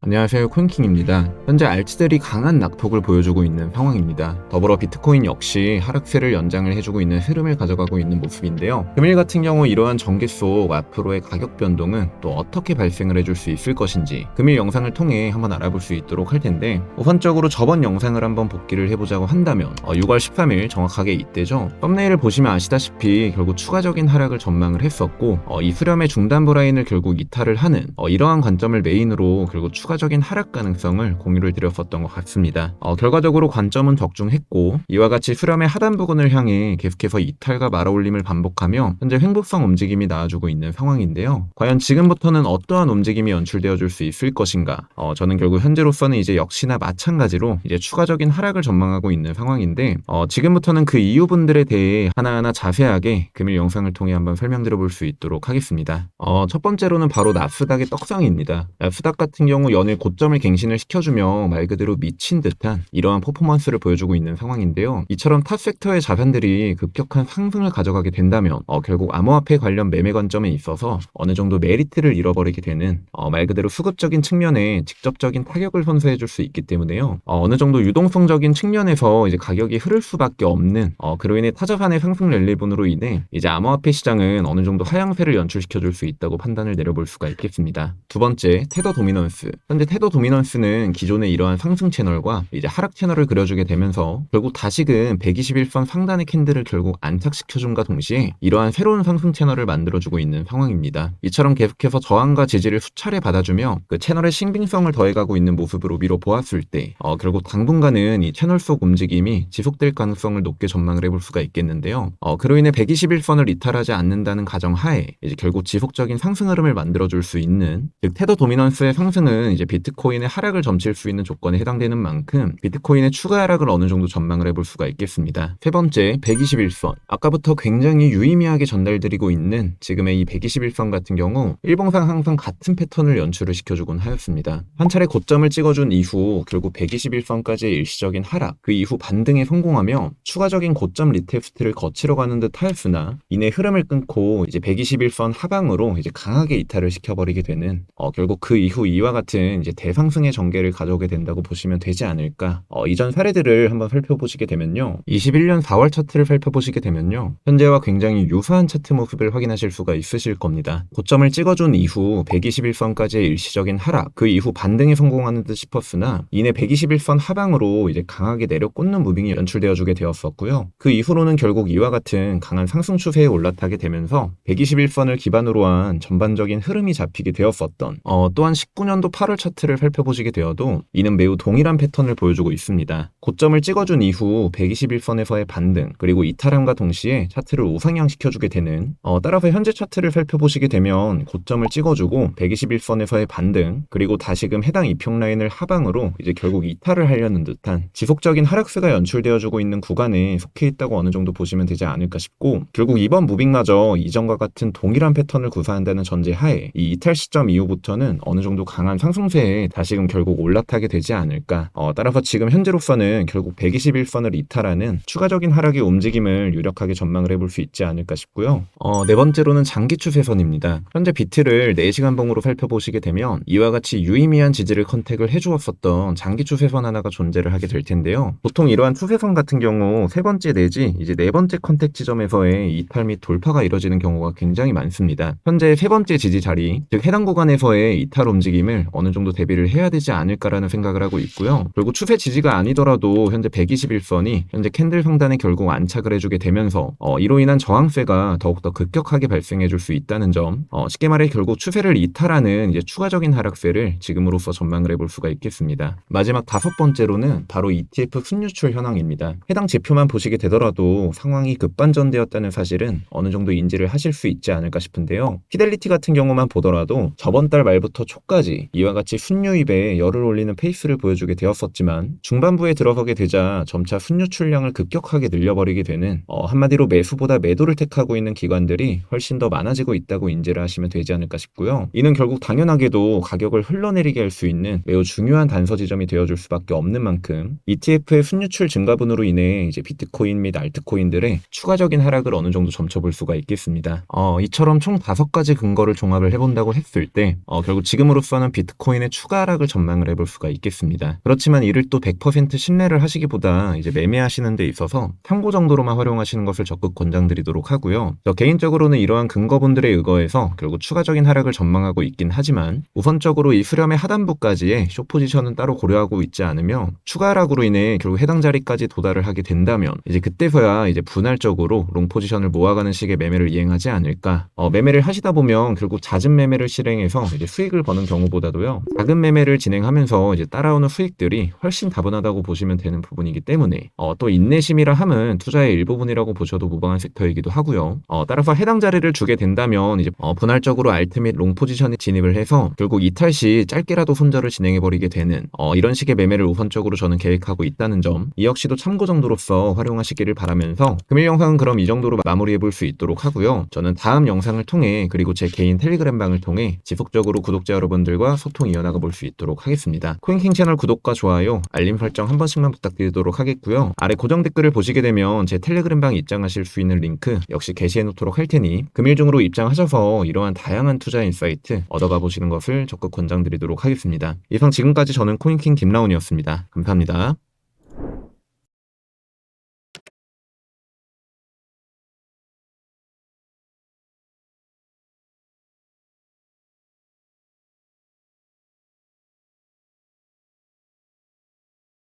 안녕하세요, 콘킹입니다. 현재 알트들이 강한 낙폭을 보여주고 있는 상황입니다. 더불어 비트코인 역시 하락세를 연장을 해주고 있는 흐름을 가져가고 있는 모습인데요. 금일 같은 경우 이러한 전개 속 앞으로의 가격 변동은 또 어떻게 발생을 해줄 수 있을 것인지 금일 영상을 통해 한번 알아볼 수 있도록 할 텐데, 우선적으로 저번 영상을 한번 복기를 해보자고 한다면 6월 13일 정확하게 이때죠. 썸네일을 보시면 아시다시피 결국 추가적인 하락을 전망을 했었고, 이 수렴의 중단부 라인을 결국 이탈을 하는 이러한 관점을 메인으로 결국 추가적인 하락 가능성을 공유를 드렸었던 것 같습니다. 결과적으로 관점은 적중했고, 이와 같이 수렴의 하단 부근을 향해 계속해서 이탈과 말아올림을 반복하며 현재 횡보성 움직임이 나와주고 있는 상황인데요. 과연 지금부터는 어떠한 움직임이 연출되어 줄 수 있을 것인가? 저는 결국 현재로서는 이제 역시나 마찬가지로 이제 추가적인 하락을 전망하고 있는 상황인데, 지금부터는 그 이유분들에 대해 하나하나 자세하게 금일 영상을 통해 한번 설명드려 볼 수 있도록 하겠습니다. 첫 번째로는 바로 나스닥의 떡상입니다. 나스닥 같은 경우 연일 고점을 갱신을 시켜주며 말 그대로 미친 듯한 이러한 퍼포먼스를 보여주고 있는 상황인데요. 이처럼 탑 섹터의 자산들이 급격한 상승을 가져가게 된다면 결국 암호화폐 관련 매매 관점에 있어서 어느 정도 메리트를 잃어버리게 되는 말 그대로 수급적인 측면에 직접적인 타격을 선사해 줄 수 있기 때문에요. 어느 정도 유동성적인 측면에서 이제 가격이 흐를 수밖에 없는 그로 인해 타자산의 상승 랠리분으로 인해 이제 암호화폐 시장은 어느 정도 하향세를 연출시켜 줄 수 있다고 판단을 내려볼 수가 있겠습니다. 두 번째, 테더 도미넌스. 현재 테더 도미넌스는 기존의 이러한 상승 채널과 이제 하락 채널을 그려주게 되면서 결국 다시금 121선 상단의 캔들을 결국 안착시켜줌과 동시에 이러한 새로운 상승 채널을 만들어주고 있는 상황입니다. 이처럼 계속해서 저항과 지지를 수차례 받아주며 그 채널의 신빙성을 더해가고 있는 모습으로 미뤄 보았을 때 결국 당분간은 이 채널 속 움직임이 지속될 가능성을 높게 전망을 해볼 수가 있겠는데요. 그로 인해 121선을 이탈하지 않는다는 가정하에 이제 결국 지속적인 상승 흐름을 만들어줄 수 있는, 즉 테더 도미넌스의 상승은 이제 비트코인의 하락을 점칠 수 있는 조건에 해당되는 만큼 비트코인의 추가 하락을 어느 정도 전망을 해볼 수가 있겠습니다. 세 번째, 121선. 아까부터 굉장히 유의미하게 전달드리고 있는 지금의 이 121선 같은 경우 일봉상 항상 같은 패턴을 연출을 시켜주곤 하였습니다. 한 차례 고점을 찍어준 이후 결국 121선까지의 일시적인 하락, 그 이후 반등에 성공하며 추가적인 고점 리테스트를 거치러 가는 듯 하였으나 이내 흐름을 끊고 이제 121선 하방으로 이제 강하게 이탈을 시켜버리게 되는, 결국 그 이후 이와 같은 이제 대상승의 전개를 가져오게 된다고 보시면 되지 않을까. 이전 사례들을 한번 살펴보시게 되면요, 21년 4월 차트를 살펴보시게 되면요, 현재와 굉장히 유사한 차트 모습을 확인하실 수가 있으실 겁니다. 고점을 찍어준 이후 121선까지의 일시적인 하락, 그 이후 반등에 성공하는 듯 싶었으나 이내 121선 하방으로 이제 강하게 내려 꽂는 무빙이 연출되어주게 되었었고요. 그 이후로는 결국 이와 같은 강한 상승 추세에 올라타게 되면서 121선을 기반으로 한 전반적인 흐름이 잡히게 되었었던, 또한 19년도 8월 차트를 살펴보시게 되어도 이는 매우 동일한 패턴을 보여주고 있습니다. 고점을 찍어준 이후 121선에서의 반등, 그리고 이탈함과 동시에 차트를 우상향시켜주게 되는, 따라서 현재 차트를 살펴보시게 되면 고점을 찍어주고 121선에서의 반등, 그리고 다시금 해당 이평 라인을 하방으로 이제 결국 이탈을 하려는 듯한 지속적인 하락세가 연출되어주고 있는 구간에 속해 있다고 어느 정도 보시면 되지 않을까 싶고, 결국 이번 무빙마저 이전과 같은 동일한 패턴을 구사한다는 전제하에 이 이탈 시점 이후부터는 어느 정도 강한 상승세에 다시금 결국 올라타게 되지 않을까. 따라서 지금 현재로서는 결국 121선을 이탈하는 추가적인 하락의 움직임을 유력하게 전망을 해볼 수 있지 않을까 싶고요. 네 번째로는 장기 추세선입니다. 현재 비트를 4시간 봉으로 살펴보시게 되면 이와 같이 유의미한 지지를 컨택을 해주었었던 장기 추세선 하나가 존재를 하게 될 텐데요. 보통 이러한 추세선 같은 경우 세 번째 내지 이제 네 번째 컨택 지점에서의 이탈 및 돌파가 이뤄지는 경우가 굉장히 많습니다. 현재 세 번째 지지 자리, 즉 해당 구간에서의 이탈 움직임을 어느 정도 대비를 해야 되지 않을까라는 생각을 하고 있고요. 결국 추세 지지가 아니더라도 현재 121선이 현재 캔들 상단에 결국 안착을 해주게 되면서 이로 인한 저항세가 더욱더 급격하게 발생해줄 수 있다는 점, 쉽게 말해 결국 추세를 이탈하는 이제 추가적인 하락세를 지금으로서 전망을 해볼 수가 있겠습니다. 마지막 다섯 번째로는 바로 ETF 순유출 현황입니다. 해당 지표만 보시게 되더라도 상황이 급반전되었다는 사실은 어느 정도 인지를 하실 수 있지 않을까 싶은데요. 피델리티 같은 경우만 보더라도 저번 달 말부터 초까지 이와 같이 순유입에 열을 올리는 페이스를 보여주게 되었었지만 중반부에 들어서게 되자 점차 순유출량을 급격하게 늘려버리게 되는, 한마디로 매수보다 매도를 택하고 있는 기관들이 훨씬 더 많아지고 있다고 인지를 하시면 되지 않을까 싶고요. 이는 결국 당연하게도 가격을 흘러내리게 할 수 있는 매우 중요한 단서 지점이 되어줄 수밖에 없는 만큼 ETF의 순유출 증가분으로 인해 이제 비트코인 및 알트코인들의 추가적인 하락을 어느 정도 점쳐볼 수가 있겠습니다. 이처럼 총 5가지 근거를 종합을 해본다고 했을 때 결국 지금으로서는 비트코인 비트코인의 추가 하락을 전망을 해볼 수가 있겠습니다. 그렇지만 이를 또 100% 신뢰를 하시기보다 이제 매매하시는 데 있어서 참고 정도로만 활용하시는 것을 적극 권장드리도록 하고요. 저 개인적으로는 이러한 근거분들에 의거해서 결국 추가적인 하락을 전망하고 있긴 하지만 우선적으로 이 수렴의 하단부까지의 숏 포지션은 따로 고려하고 있지 않으며 추가 하락으로 인해 결국 해당 자리까지 도달을 하게 된다면 이제 그때서야 이제 분할적으로 롱 포지션을 모아가는 식의 매매를 이행하지 않을까. 매매를 하시다 보면 결국 잦은 매매를 실행해서 이제 수익을 버는 경우보다도요, 작은 매매를 진행하면서 이제 따라오는 수익들이 훨씬 다분하다고 보시면 되는 부분이기 때문에 또 인내심이라 함은 투자의 일부분이라고 보셔도 무방한 섹터이기도 하고요. 따라서 해당 자리를 주게 된다면 이제 분할적으로 알트 및 롱 포지션에 진입을 해서 결국 이탈 시 짧게라도 손절을 진행해버리게 되는 이런 식의 매매를 우선적으로 저는 계획하고 있다는 점, 이 역시도 참고 정도로서 활용하시기를 바라면서 금일 영상은 그럼 이 정도로 마무리해볼 수 있도록 하고요. 저는 다음 영상을 통해 그리고 제 개인 텔레그램 방을 통해 지속적으로 구독자 여러분들과 소통 이어나가 볼 수 있도록 하겠습니다. 코인킹 채널 구독과 좋아요, 알림 설정 한 번씩만 부탁드리도록 하겠고요. 아래 고정 댓글을 보시게 되면 제 텔레그램 방 입장하실 수 있는 링크 역시 게시해 놓도록 할 테니 금일 중으로 입장하셔서 이러한 다양한 투자 인사이트 얻어가 보시는 것을 적극 권장드리도록 하겠습니다. 이상 지금까지 저는 코인킹 김라운이었습니다. 감사합니다.